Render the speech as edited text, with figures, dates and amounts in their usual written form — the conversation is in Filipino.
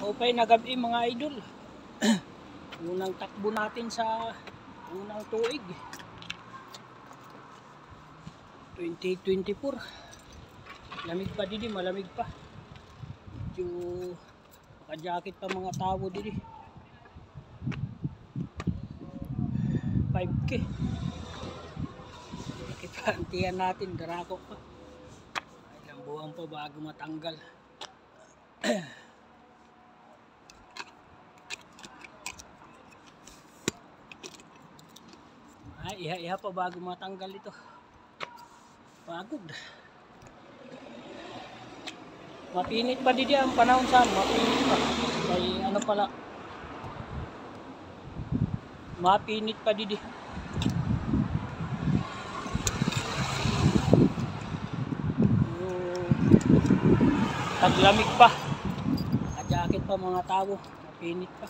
Maupay na gabi mga idol. Unang takbo natin sa unang tuig 2024. Lamig pa didi, malamig pa. Medyo naka-jacket pa mga tao didi. 5K. Ikipantiyan natin, darako pa. Ilang buwan pa bago matanggal. Iha pa bago matanggal ito. Pagod. Mapinit pa didi ang panahon sa mapinit pa. May ano pala. Mapinit pa didi. Taglamig pa. Naka-jacket pa mga tao. Mapinit pa.